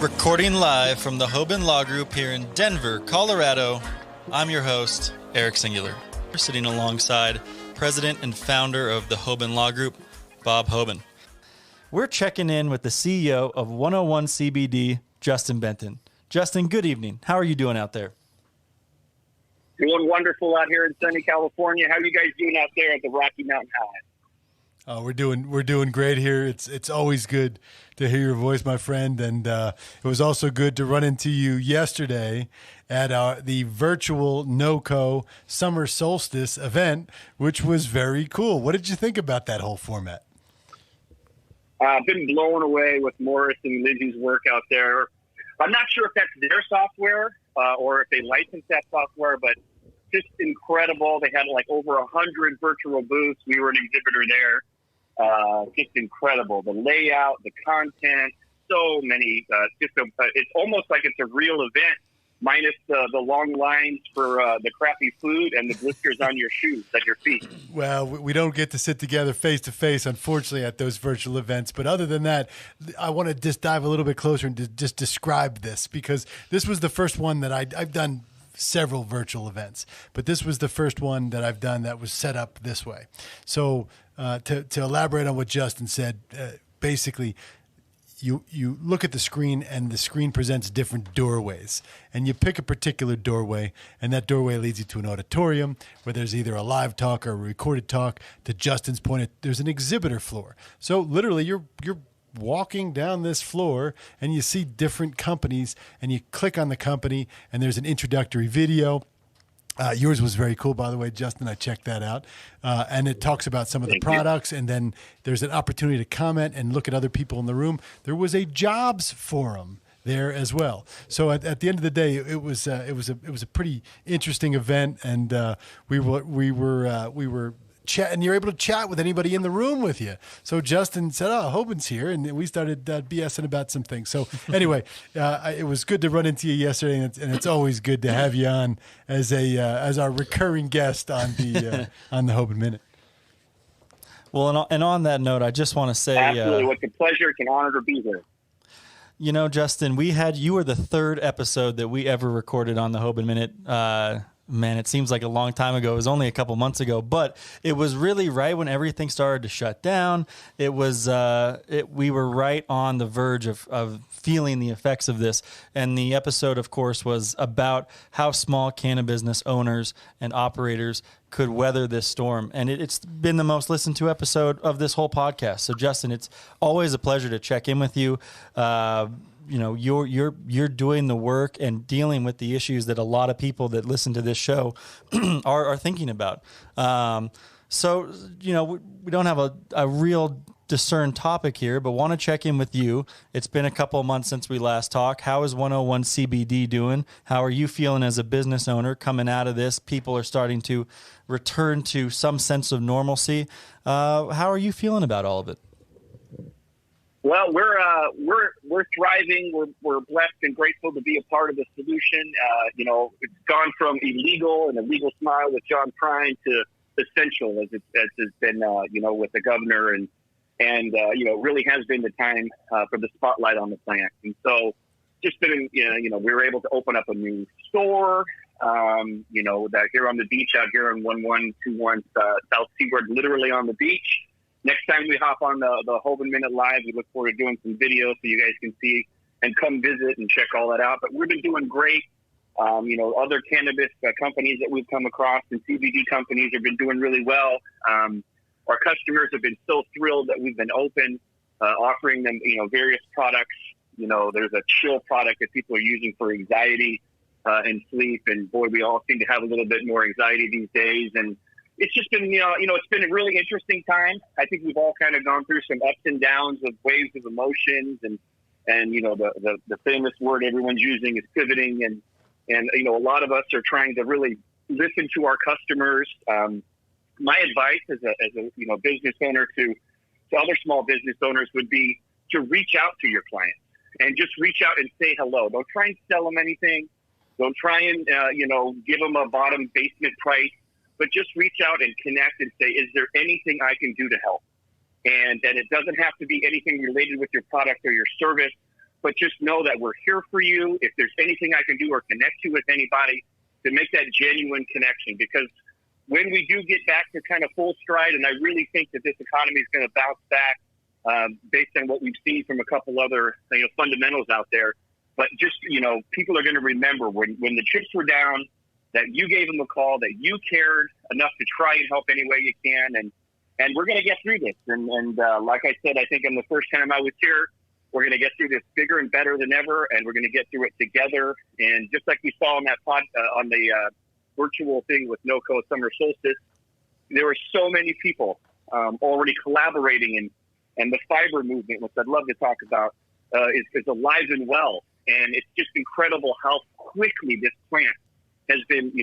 Recording live from the Hoban Law Group here in Denver, Colorado, I'm your host, Eric Singular. We're sitting alongside President and founder of the Hoban Law Group, Bob Hoban. We're checking in with the CEO of 101 CBD, Justin Benton. Justin, good evening. How are you doing out there? Doing wonderful out here in sunny California. How are you guys doing out there at the Rocky Mountain High? Oh, we're doing great here. It's always good to hear your voice, my friend, and it was also good to run into you yesterday at the virtual NOCO Summer Solstice event, which was very cool. What did you think about that whole format? I've been blown away with Morris and Lindsay's work out there. I'm not sure if that's their software or if they license that software, but just incredible. They had like over 100 virtual booths. We were an exhibitor there. Just incredible. The layout, the content, so many. It's almost like it's a real event, minus the long lines for the crappy food and the blisters on your shoes, at your feet. Well, we don't get to sit together face to face, unfortunately, at those virtual events. But other than that, I want to just dive a little bit closer and just describe this, because this was the first one that I've done several virtual events, but this was the first one that I've done that was set up this way. So to elaborate on what Justin said, basically, you look at the screen and the screen presents different doorways, and you pick a particular doorway, and that doorway leads you to an auditorium where there's either a live talk or a recorded talk. To Justin's point, there's an exhibitor floor. So literally you're walking down this floor and you see different companies, and you click on the company and there's an introductory video. Yours was very cool, by the way, Justin. I checked that out. And it talks about some of the products, and then there's an opportunity to comment and look at other people in the room. There was a jobs forum there as well. So at the end of the day, it was a pretty interesting event, and we were chat, and you're able to chat with anybody in the room with you. So Justin said, "Oh, Hoban's here," and we started BSing about some things. So anyway, it was good to run into you yesterday, and it's always good to have you on as our recurring guest on the Hoban Minute. Well, and on that note, I just want to say, absolutely, it's a pleasure. It's an honor to be here. You know, Justin, you were the third episode that we ever recorded on the Hoban Minute. Man, it seems like a long time ago. It was only a couple months ago, but it was really right when everything started to shut down. It was we were right on the verge of feeling the effects of this. And the episode, of course, was about how small cannabusiness owners and operators could weather this storm. And it's been the most listened to episode of this whole podcast. So, Justin, it's always a pleasure to check in with you. You know, you're doing the work and dealing with the issues that a lot of people that listen to this show are thinking about. So, you know, we don't have a real discerned topic here, but want to check in with you. It's been a couple of months since we last talked. How is 101 CBD doing? How are you feeling as a business owner coming out of this? People are starting to return to some sense of normalcy. How are you feeling about all of it? Well, we're thriving. We're blessed and grateful to be a part of the solution. You know, it's gone from illegal and a legal smile with John Prine to essential as it's been, you know, with the governor and you know, really has been the time for the spotlight on the plant. And so, just been, you know, we were able to open up a new store. You know, that here on the beach out here on 1121 South Seaward, literally on the beach. Next time we hop on the Hoban Minute Live, we look forward to doing some videos so you guys can see and come visit and check all that out. But we've been doing great. You know, other cannabis companies that we've come across and CBD companies have been doing really well. Our customers have been so thrilled that we've been open, offering them, you know, various products. You know, there's a chill product that people are using for anxiety and sleep. And boy, we all seem to have a little bit more anxiety these days. And it's just been, you know, it's been a really interesting time. I think we've all kind of gone through some ups and downs of waves of emotions, and you know, the famous word everyone's using is pivoting, and you know, a lot of us are trying to really listen to our customers. My advice as a you know, business owner to other small business owners would be to reach out to your clients and just reach out and say hello. Don't try and sell them anything. Don't try and, give them a bottom basement price, but just reach out and connect and say, is there anything I can do to help? And it doesn't have to be anything related with your product or your service, but just know that we're here for you. If there's anything I can do or connect you with anybody, to make that genuine connection. Because when we do get back to kind of full stride, and I really think that this economy is going to bounce back based on what we've seen from a couple other fundamentals out there. But just, people are going to remember when the chips were down, that you gave them a call, that you cared enough to try and help any way you can. And we're going to get through this. And like I said, I think on the first time I was here, we're going to get through this bigger and better than ever, and we're going to get through it together. And just like we saw on that on the virtual thing with NOCO Summer Solstice, there were so many people already collaborating, and the fiber movement, which I'd love to talk about, is alive and well. And it's just incredible how quickly this plant has been,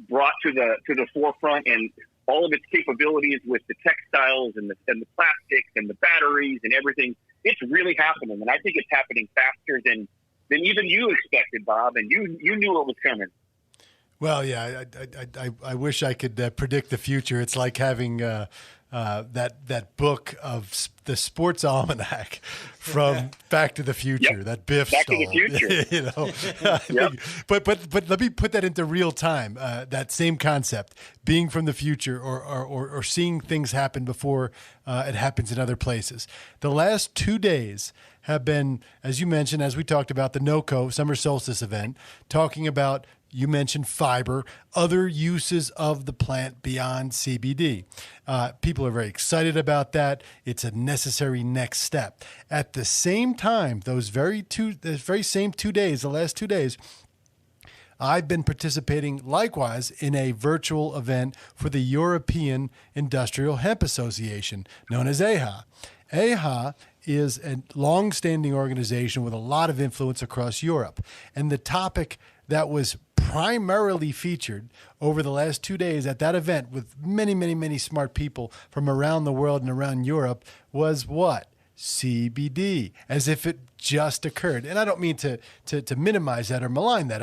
brought to the forefront, and all of its capabilities with the textiles and the plastics and the batteries and everything. It's really happening, and I think it's happening faster than even you expected, Bob, and you knew it was coming. Well, yeah, I wish I could predict the future. It's like having that book of the sports almanac from Back to the Future, that Biff Back stole. to the Future. Yep. But let me put that into real time. That same concept, being from the future or seeing things happen before it happens in other places. The last 2 days have been, as you mentioned, as we talked about, the NOCO Summer Solstice event, talking about, you mentioned fiber, other uses of the plant beyond CBD. People are very excited about that. It's a necessary next step. At the same time, the last 2 days, I've been participating likewise in a virtual event for the European Industrial Hemp Association, known as AHA. AHA is a long-standing organization with a lot of influence across Europe. And the topic that was primarily featured over the last 2 days at that event with many, many, many smart people from around the world and around Europe was what? CBD, as if it just occurred. And I don't mean to minimize that or malign that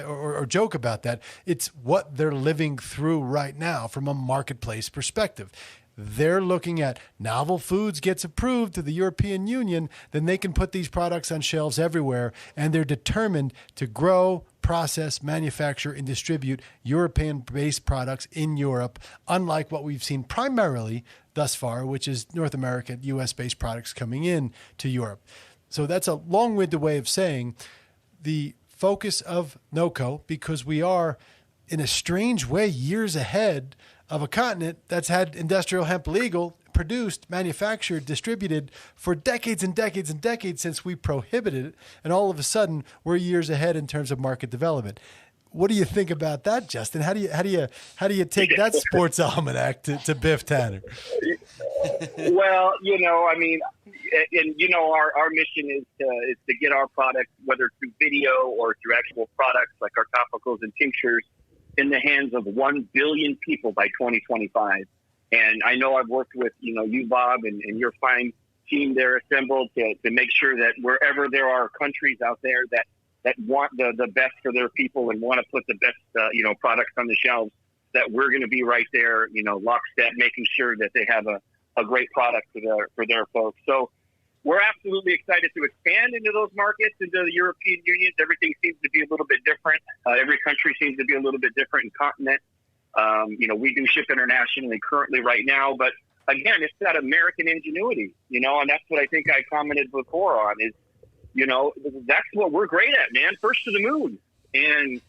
or joke about that. It's what they're living through right now from a marketplace perspective. They're looking at novel foods gets approved to the European Union, then they can put these products on shelves everywhere, and they're determined to grow, process, manufacture, and distribute European-based products in Europe, unlike what we've seen primarily thus far, which is North American, U.S.-based products coming in to Europe. So that's a long-winded way of saying the focus of NOCO, because we are, in a strange way, years ahead of a continent that's had industrial hemp legal, produced, manufactured, distributed for decades and decades and decades since we prohibited it. And all of a sudden, we're years ahead in terms of market development. What do you think about that, Justin? How do you take that sports almanac to Biff Tanner? Well, our mission is to get our product, whether through video or through actual products like our topicals and tinctures, in the hands of 1 billion people by 2025. And I know I've worked with, you, Bob, and your fine team there assembled to make sure that wherever there are countries out there that want the best for their people and want to put the best, products on the shelves, that we're going to be right there, lockstep, making sure that they have a great product for their folks. So we're absolutely excited to expand into those markets, into the European Union. Everything seems to be a little bit different. Every country seems to be a little bit different in continent. We do ship internationally currently right now, but again, it's that American ingenuity, and that's what I think I commented before on is, that's what we're great at, man. First to the moon and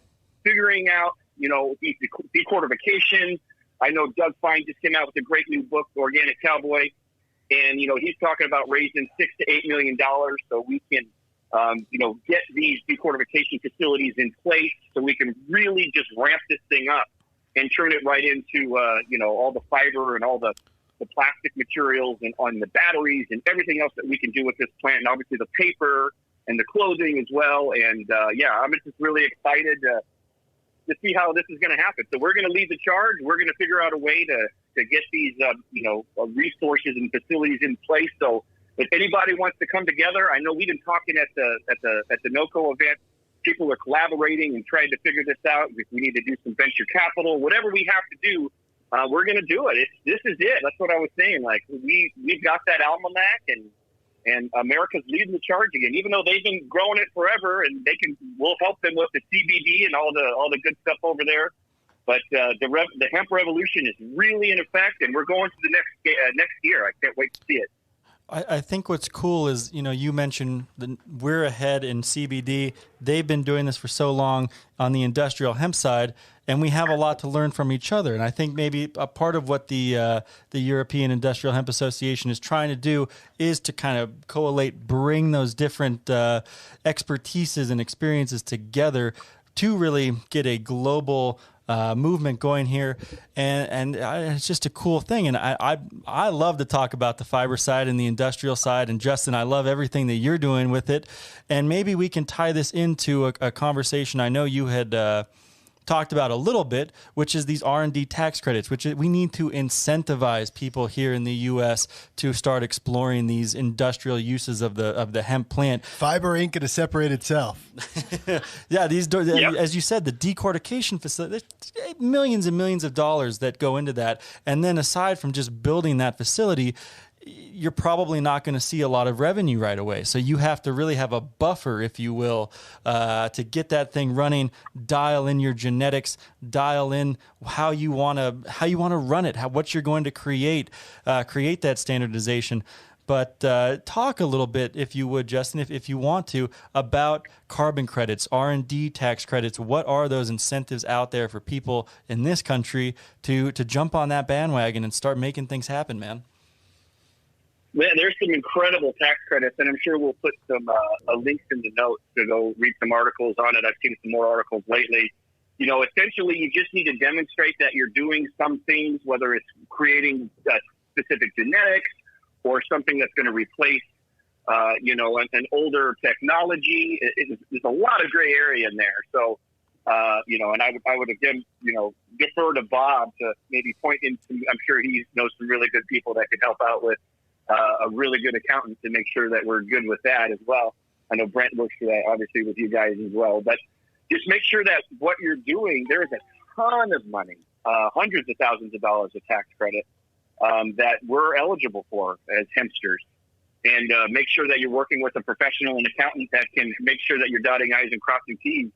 figuring out, decortification. I know Doug Fine just came out with a great new book, Organic Cowboy. And, he's talking about raising $6 to $8 million so we can, get these decortification facilities in place so we can really just ramp this thing up and turn it right into, all the fiber and all the plastic materials and on the batteries and everything else that we can do with this plant. And obviously the paper and the clothing as well. And, I'm just really excited to see how this is going to happen. So we're going to lead the charge. We're going to figure out a way to get these, resources and facilities in place. So if anybody wants to come together, I know we've been talking at the NOCO event people are collaborating and trying to figure this out. If we need to do some venture capital, whatever we have to do, we're going to do it. This is it. That's what I was saying. Like we've got that almanac, and America's leading the charge again. Even though they've been growing it forever, and we'll help them with the CBD and all the good stuff over there. But the hemp revolution is really in effect, and we're going to the next year. I can't wait to see it. I think what's cool is, you mentioned we're ahead in CBD. They've been doing this for so long on the industrial hemp side, and we have a lot to learn from each other. And I think maybe a part of what the European Industrial Hemp Association is trying to do is to kind of collate, bring those different expertises and experiences together to really get a global movement going here, and it's just a cool thing. And I love to talk about the fiber side and the industrial side. And Justin, I love everything that you're doing with it. And maybe we can tie this into a conversation I know you had talked about a little bit, which is these R&D tax credits, which we need to incentivize people here in the U.S. to start exploring these industrial uses of the hemp plant. Fiber ain't going to separate itself. Yeah, as you said, the decortication facility, millions and millions of dollars that go into that. And then aside from just building that facility, you're probably not going to see a lot of revenue right away. So you have to really have a buffer, if you will, to get that thing running, dial in your genetics, dial in how you want to run it, what you're going to create that standardization. But talk a little bit, if you would, Justin, if you want to, about carbon credits, R&D tax credits. What are those incentives out there for people in this country to jump on that bandwagon and start making things happen, man? There's some incredible tax credits, and I'm sure we'll put some links in the notes to go read some articles on it. I've seen some more articles lately. Essentially, you just need to demonstrate that you're doing some things, whether it's creating specific genetics or something that's going to replace, an older technology. There's a lot of gray area in there. So, and I would again, defer to Bob to maybe point into. I'm sure he knows some really good people that could help out with. A really good accountant to make sure that we're good with that as well. I know Brent works for that, obviously, with you guys as well. But just make sure that what you're doing, there is a ton of money, hundreds of thousands of dollars of tax credit that we're eligible for as hempsters. And make sure that you're working with a professional and accountant that can make sure that you're dotting I's and crossing T's.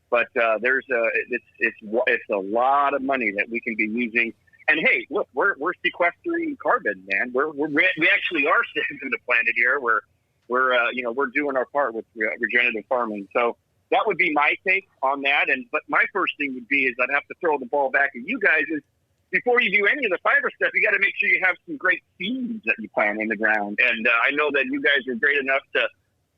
But it's a lot of money that we can be using. And hey, look, we're sequestering carbon, man. We actually are saving the planet here. We're doing our part with regenerative farming. So that would be my take on that. But my first thing would be is I'd have to throw the ball back at you guys. Is before you do any of the fiber stuff, you got to make sure you have some great seeds that you plant in the ground. And I know that you guys are great enough to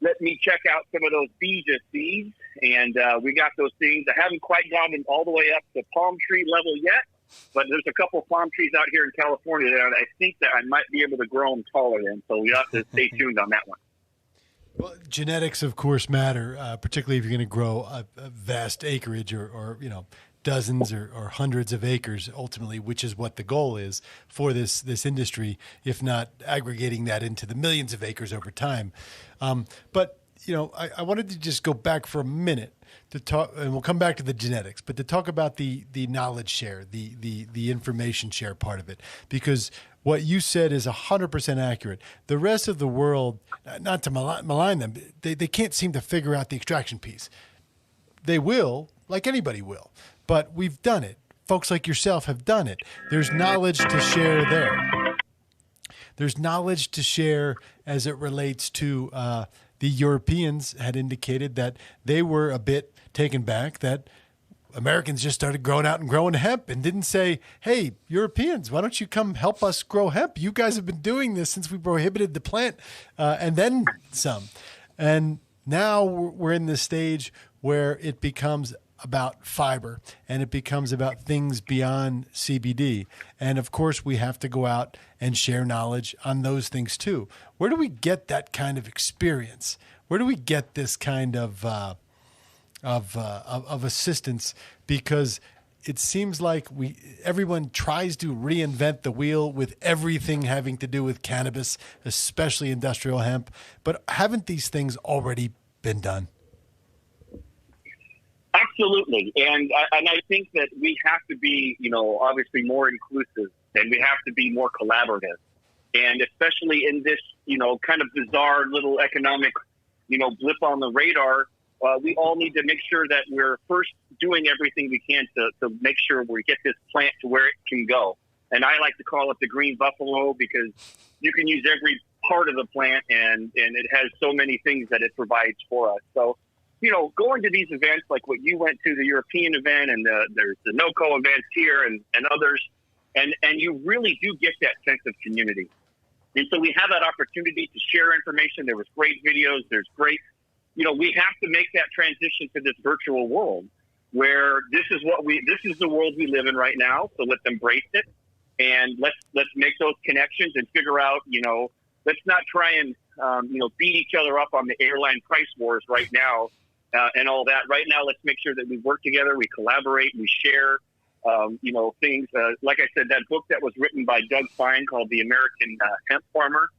let me check out some of those Bija seeds. And we got those things. I haven't quite gotten all the way up to palm tree level yet. But there's a couple of palm trees out here in California that I think that I might be able to grow them taller than. So you have to stay tuned on that one. Well, genetics, of course, matter, particularly if you're going to grow a vast acreage or dozens or hundreds of acres, ultimately, which is what the goal is for this industry, if not aggregating that into the millions of acres over time. But I wanted to just go back for a minute to talk, and we'll come back to the genetics, but to talk about the knowledge share, the information share part of it, because what you said is 100% accurate. The rest of the world, not to malign them, they can't seem to figure out the extraction piece. They will, like anybody will, but we've done it. Folks like yourself have done it. There's knowledge to share there. There's knowledge to share as it relates to the Europeans had indicated that they were a bit taken back that Americans just started growing out and growing hemp and didn't say, hey, Europeans, why don't you come help us grow hemp? You guys have been doing this since we prohibited the plant and then some. And now we're in this stage where it becomes about fiber and it becomes about things beyond CBD. And of course, we have to go out and share knowledge on those things too. Where do we get that kind of experience? Where do we get this kind of assistance? Because it seems like everyone tries to reinvent the wheel with everything having to do with cannabis, especially industrial hemp. But haven't these things already been done? Absolutely. And I think that we have to be, obviously more inclusive, and we have to be more collaborative. And especially in this, kind of bizarre little economic, blip on the radar, we all need to make sure that we're first doing everything we can to make sure we get this plant to where it can go. And I like to call it the green buffalo, because you can use every part of the plant, and it has so many things that it provides for us. So, going to these events like what you went to, the European event, and there's the NOCO events here and others, and you really do get that sense of community. And so we have that opportunity to share information. There was great videos. There's great, we have to make that transition to this virtual world where this is the world we live in right now. So let's embrace it, and let's make those connections and figure out, let's not try and, beat each other up on the airline price wars right now. And all that. Right now, let's make sure that we work together, we collaborate, we share, things. Like I said, that book that was written by Doug Fine called The American Hemp Farmer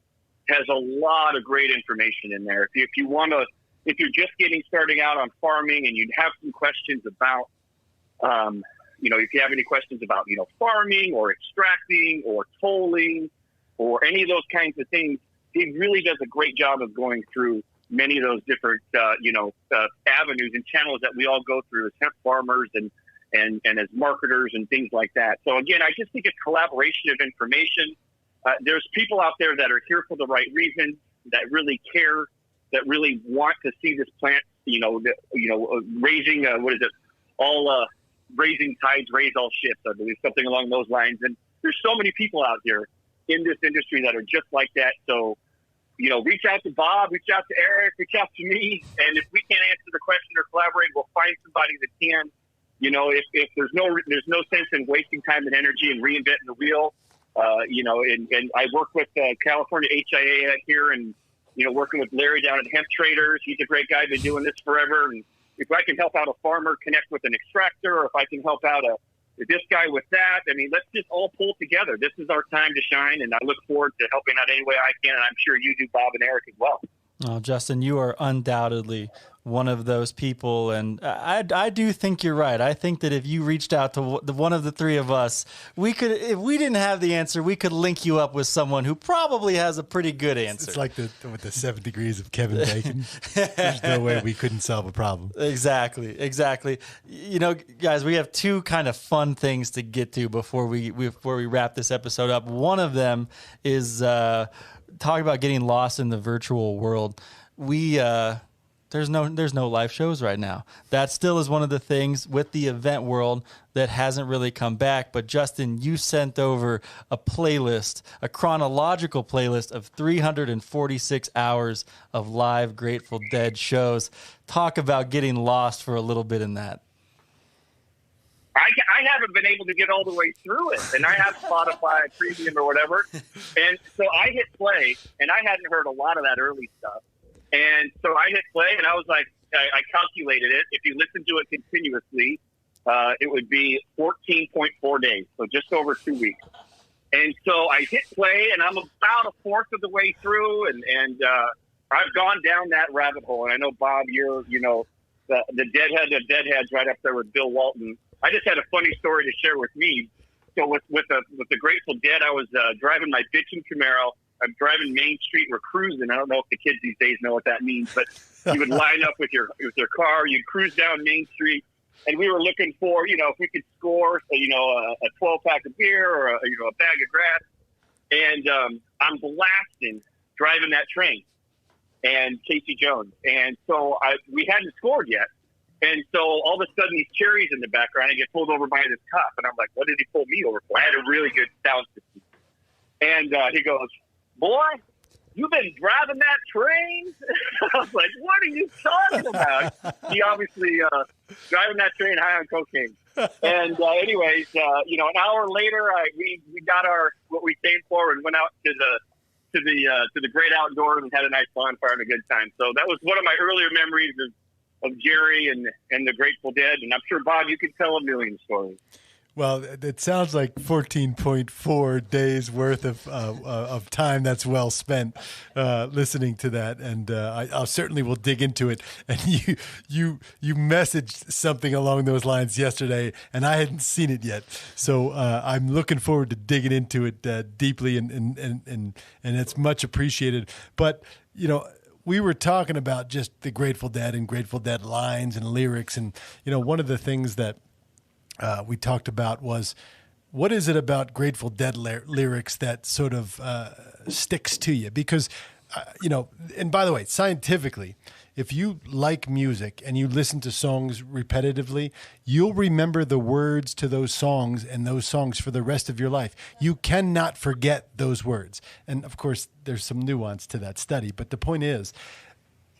has a lot of great information in there. If you're just getting starting out on farming and you have some questions about, if you have any questions about, farming or extracting or tolling or any of those kinds of things, he really does a great job of going through many of those different, avenues and channels that we all go through as hemp farmers and as marketers and things like that. So again, I just think it's collaboration of information. There's people out there that are here for the right reasons, that really care, that really want to see this plant, raising, raising tides, raise all ships, I believe, something along those lines. And there's so many people out there in this industry that are just like that. So, reach out to Bob, reach out to Eric, reach out to me. And if we can't answer the question or collaborate, we'll find somebody that can. If there's no sense in wasting time and energy and reinventing the wheel, and I work with California HIA here and, working with Larry down at Hemp Traders. He's a great guy, been doing this forever. And if I can help out a farmer connect with an extractor, or if I can help out this guy with that, let's just all pull together. This is our time to shine, and I look forward to helping out any way I can, and I'm sure you do, Bob and Eric, as well. Oh, Justin, you are undoubtedly one of those people, and I do think you're right. I think that if you reached out to one of the three of us, we could, if we didn't have the answer, we could link you up with someone who probably has a pretty good answer. It's like the 7 degrees of Kevin Bacon. There's no way we couldn't solve a problem. Exactly. Guys, we have two kind of fun things to get to before we wrap this episode up. One of them is talking about getting lost in the virtual world. There's no live shows right now. That still is one of the things with the event world that hasn't really come back. But Justin, you sent over a playlist, a chronological playlist of 346 hours of live Grateful Dead shows. Talk about getting lost for a little bit in that. I haven't been able to get all the way through it, and I have Spotify Premium or whatever. And so I hit play, and I hadn't heard a lot of that early stuff. And so I hit play, and I was like, I calculated it. If you listen to it continuously, it would be 14.4 days, so just over 2 weeks. And so I hit play, and I'm about a fourth of the way through, and I've gone down that rabbit hole. And I know, Bob, you're, the deadheads right up there with Bill Walton. I just had a funny story to share with me. So with the Grateful Dead, I was driving my bitchin' Camaro. I'm driving Main Street. We're cruising. I don't know if the kids these days know what that means, but you would line up with your car. You'd cruise down Main Street, and we were looking for, if we could score, a 12-pack of beer or a bag of grass. And I'm blasting driving that train and Casey Jones. And so we hadn't scored yet. And so all of a sudden, these cherries in the background, I get pulled over by this cop. And I'm like, what did he pull me over for? I had a really good sound system. And he goes, boy, you've been driving that train? I was like, what are you talking about? He obviously driving that train high on cocaine. And anyways, an hour later, we got what we came for and went out to the great outdoors and had a nice bonfire and a good time. So that was one of my earlier memories of Jerry and the Grateful Dead. And I'm sure, Bob, you could tell a million stories. Well, it sounds like 14.4 days worth of time that's well spent listening to that, and I certainly will dig into it. And you messaged something along those lines yesterday, and I hadn't seen it yet, so I'm looking forward to digging into it deeply, and it's much appreciated. But we were talking about just the Grateful Dead and Grateful Dead lines and lyrics, and one of the things that we talked about was, what is it about Grateful Dead lyrics that sort of sticks to you? Because, and by the way, scientifically, if you like music and you listen to songs repetitively, you'll remember the words to those songs and those songs for the rest of your life. You cannot forget those words. And of course, there's some nuance to that study. But the point is,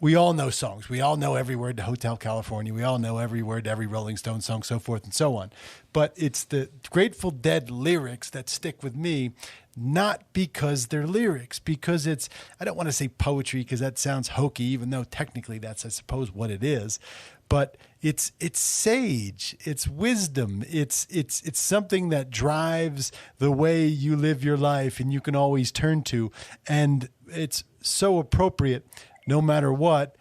we all know songs. We all know every word to Hotel California. We all know every word to every Rolling Stone song, so forth and so on. But it's the Grateful Dead lyrics that stick with me, not because they're lyrics, because it's, I don't want to say poetry because that sounds hokey, even though technically that's, I suppose, what it is. But it's sage, it's wisdom, it's something that drives the way you live your life and you can always turn to. And it's so appropriate. No matter what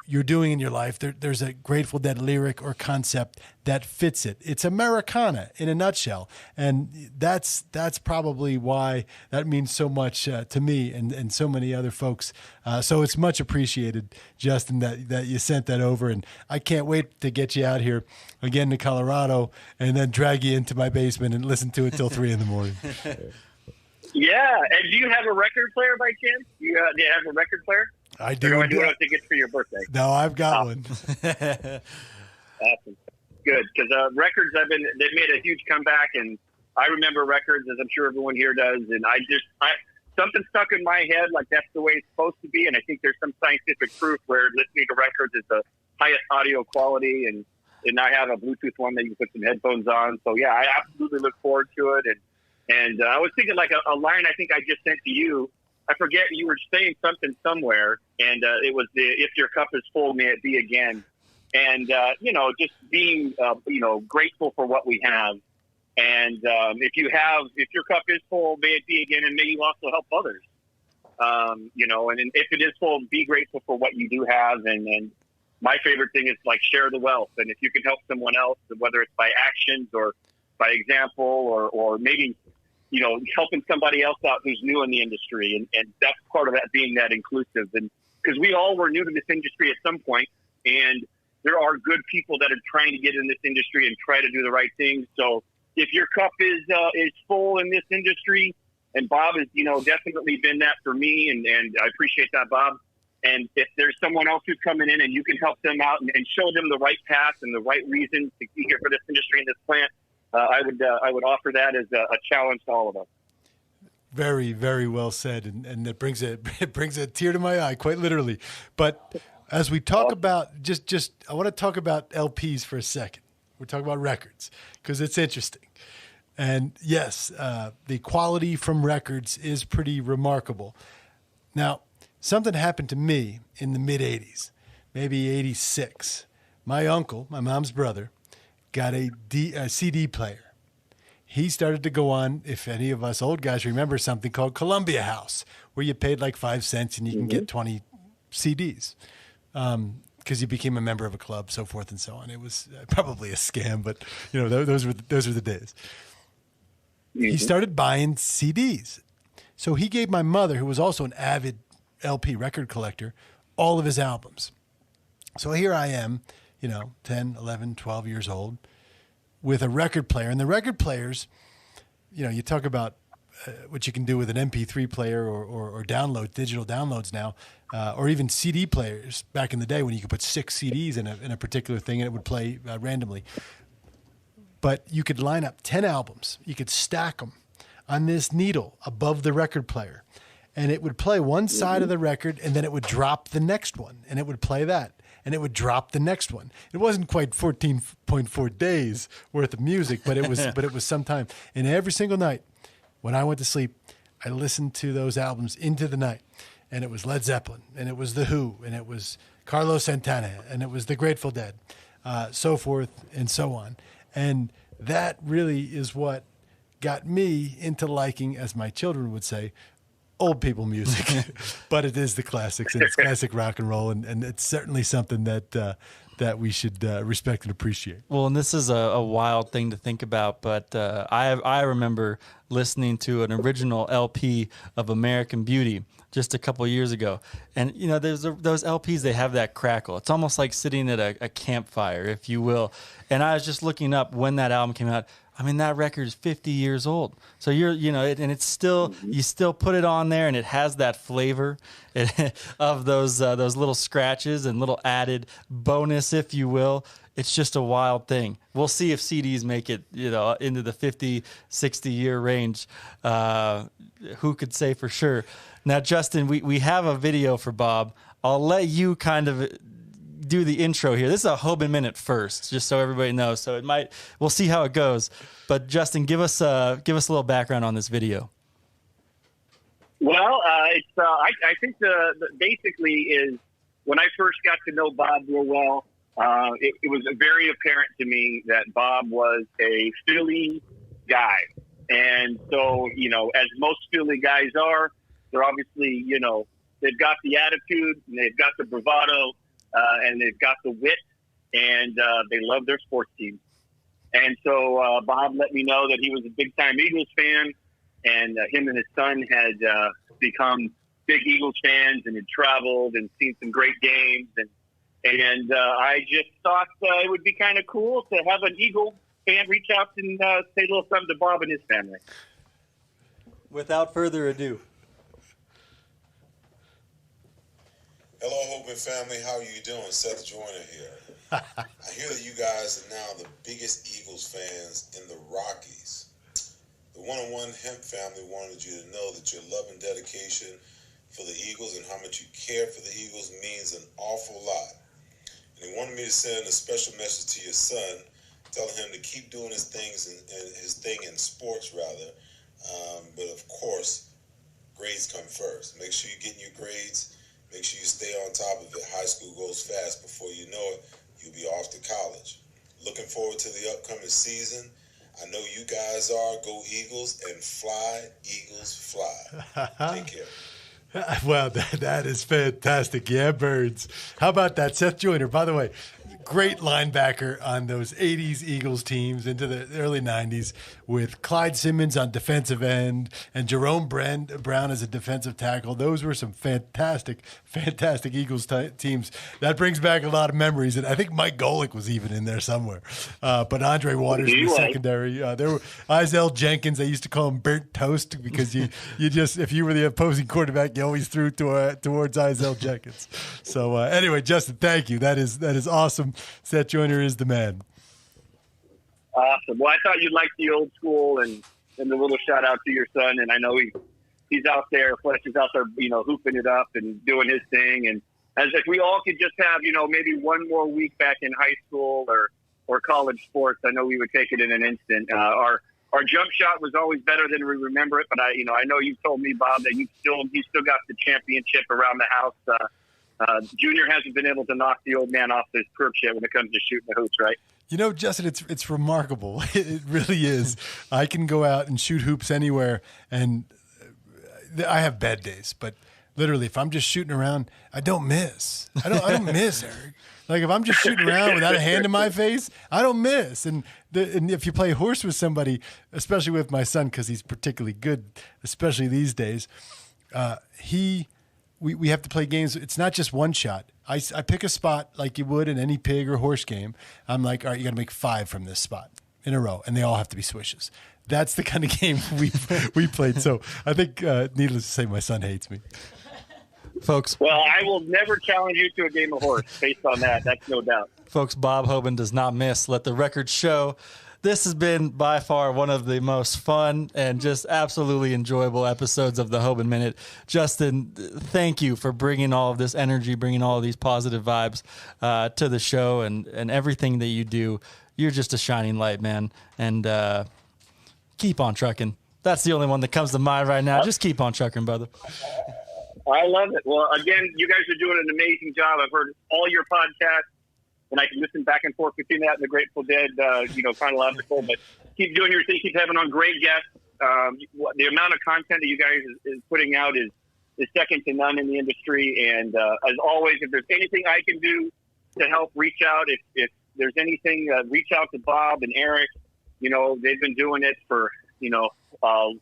you're doing in your life, there's a Grateful Dead lyric or concept that fits it. It's Americana in a nutshell. And that's probably why that means so much to me and so many other folks. So it's much appreciated, Justin, that you sent that over. And I can't wait to get you out here again to Colorado and then drag you into my basement and listen to it till 3 a.m. Yeah. And do you have a record player by chance? Do you have a record player? I do. Or do I have tickets for your birthday? No, I've got one. Awesome. Good. Because records, they've made a huge comeback, and I remember records, as I'm sure everyone here does, and something stuck in my head, like that's the way it's supposed to be, and I think there's some scientific proof where listening to records is the highest audio quality, and I have a Bluetooth one that you can put some headphones on. So, yeah, I absolutely look forward to it. And I was thinking like a line I think I just sent to you. I forget, you were saying something somewhere, and it was if your cup is full, may it be again. And, just being, grateful for what we have. And if your cup is full, may it be again, and may you also help others. And if it is full, be grateful for what you do have. And my favorite thing is like share the wealth. And if you can help someone else, whether it's by actions or by example or maybe, helping somebody else out who's new in the industry. And that's part of that, being that inclusive. And because we all were new to this industry at some point, and there are good people that are trying to get in this industry and try to do the right things. So if your cup is full in this industry, and Bob has, definitely been that for me, and I appreciate that, Bob. And if there's someone else who's coming in and you can help them out and show them the right path and the right reasons to be here for this industry and this plant, I would offer that as a challenge to all of us. Very, very well said, and it brings a tear to my eye, quite literally. But as we talk about I want to talk about LPs for a second. We're talking about records because it's interesting, and yes, the quality from records is pretty remarkable. Now, something happened to me in the mid '80s, maybe '86. My uncle, my mom's brother, got a CD player. He started to go on, if any of us old guys remember, something called Columbia House, where you paid like 5 cents and you can get 20 CDs because you became a member of a club, so forth and so on. It was probably a scam, but those were the days. He started buying CDs. So he gave my mother, who was also an avid LP record collector, all of his albums. So here I am, 10, 11, 12 years old, with a record player. And the record players, you talk about what you can do with an MP3 player or digital downloads now, or even CD players back in the day when you could put 6 CDs in a particular thing and it would play randomly. But you could line up 10 albums. You could stack them on this needle above the record player. And it would play one side of the record, and then it would drop the next one, and it would play that. And it would drop the next one. It wasn't quite 14.4 days worth of music, but it was some time. And every single night when I went to sleep, I listened to those albums into the night. And it was Led Zeppelin, and it was The Who, and it was Carlos Santana, and it was The Grateful Dead, so forth and so on. And that really is what got me into liking, as my children would say, old people music. But it is the classics, and it's classic rock and roll, and it's certainly something that we should respect and appreciate. Well, and this is a wild thing to think about, but I remember listening to an original LP of American Beauty just a couple years ago. And, you know, those LPs, they have that crackle. It's almost like sitting at a campfire, if you will. And I was just looking up when that album came out. I mean, that record is 50 years old. So and it's still, you still put it on there, and it has that flavor of those little scratches and little added bonus, if you will. It's just a wild thing. We'll see if CDs make it, into the 50, 60 year range. Who could say for sure? Now, Justin, we have a video for Bob. I'll let you kind of do the intro here. This is a Hoban Minute first, just so everybody knows. So we'll see how it goes. But Justin, give us a little background on this video. Well, I think the basically is when I first got to know Bob real well, it was very apparent to me that Bob was a Philly guy. And so, as most Philly guys are, they're obviously, they've got the attitude, and they've got the bravado, and they've got the wit, and they love their sports team. And so Bob let me know that he was a big-time Eagles fan, and him and his son had become big Eagles fans and had traveled and seen some great games. And I just thought it would be kind of cool to have an Eagle fan reach out and say a little something to Bob and his family. Without further ado. Hello, Hoban family. How are you doing? Seth, Joyner here. I hear that you guys are now the biggest Eagles fans in the Rockies. The one-on-one hemp family wanted you to know that your love and dedication for the Eagles and how much you care for the Eagles means an awful lot. And they wanted me to send a special message to your son, telling him to keep doing his things and his thing in sports, rather. But of course, grades come first. Make sure you're getting your grades. Make sure you stay on top of it. High school goes fast. Before you know it, you'll be off to college. Looking forward to the upcoming season. I know you guys are. Go Eagles and fly, Eagles fly. Take care. Well, that is fantastic. Yeah, birds. How about that? Seth Joyner, by the way, great linebacker on those 80s Eagles teams into the early 90s with Clyde Simmons on defensive end and Jerome Brown as a defensive tackle. Those were some fantastic Eagles teams. That brings back a lot of memories. And I think Mike Golick was even in there somewhere. But Andre Waters in the secondary. There were Isaiah Jenkins. They used to call him burnt toast because you just, if you were the opposing quarterback, you always threw towards Isaiah Jenkins. So anyway, Justin, thank you. That is awesome. Seth Joyner is the man. Awesome. Well, I thought you'd like the old school and the little shout out to your son. And I know he's out there, Fletch is out there, hooping it up and doing his thing. And as if we all could just have, maybe one more week back in high school or college sports, I know we would take it in an instant. Our jump shot was always better than we remember it. But I know you told me, Bob, that you still got the championship around the house. Junior hasn't been able to knock the old man off his perp yet when it comes to shooting the hoops, right? Justin, it's remarkable. It really is. I can go out and shoot hoops anywhere, and I have bad days, but literally, if I'm just shooting around, I don't miss. I don't miss, Eric. Like if I'm just shooting around without a hand in my face, I don't miss. And if you play horse with somebody, especially with my son, because he's particularly good, especially these days, we have to play games. It's not just one shot. I pick a spot like you would in any pig or horse game. I'm like, all right, you got to make 5 from this spot in a row, and they all have to be swishes. That's the kind of game we played. So I think, needless to say, my son hates me. Folks. Well, I will never challenge you to a game of horse based on that. That's no doubt. Folks, Bob Hoban does not miss. Let the record show. This has been by far one of the most fun and just absolutely enjoyable episodes of the Hoban Minute. Justin, thank you for bringing all of this energy, bringing all of these positive vibes to the show and everything that you do. You're just a shining light, man. And keep on trucking. That's the only one that comes to mind right now. Just keep on trucking, brother. I love it. Well, again, you guys are doing an amazing job. I've heard all your podcasts. and I can listen back and forth between that and the Grateful Dead, chronological. But keep doing your thing. Keep having on great guests. The amount of content that you guys is putting out is second to none in the industry. And as always, if there's anything I can do to help, reach out. If there's anything, reach out to Bob and Eric. They've been doing it for,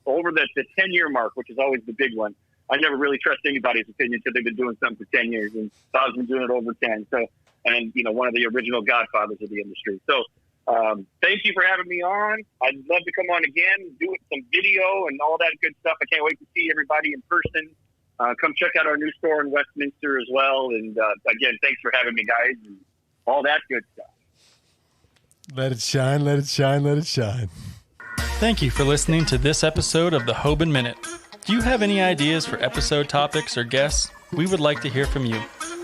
over the 10-year mark, which is always the big one. I never really trust anybody's opinion until they've been doing something for 10 years, and Bob's been doing it over 10. So, and one of the original godfathers of the industry. So, thank you for having me on. I'd love to come on again, do some video and all that good stuff. I can't wait to see everybody in person. Come check out our new store in Westminster as well. And again, thanks for having me, guys, and all that good stuff. Let it shine, let it shine, let it shine. Thank you for listening to this episode of the Hoban Minute. Do you have any ideas for episode topics or guests? We would like to hear from you.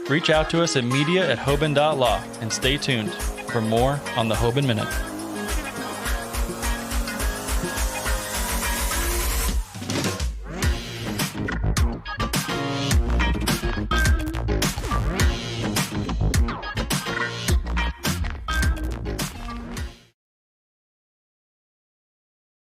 Reach out to us at media@hoban.law and stay tuned for more on the Hoban Minute.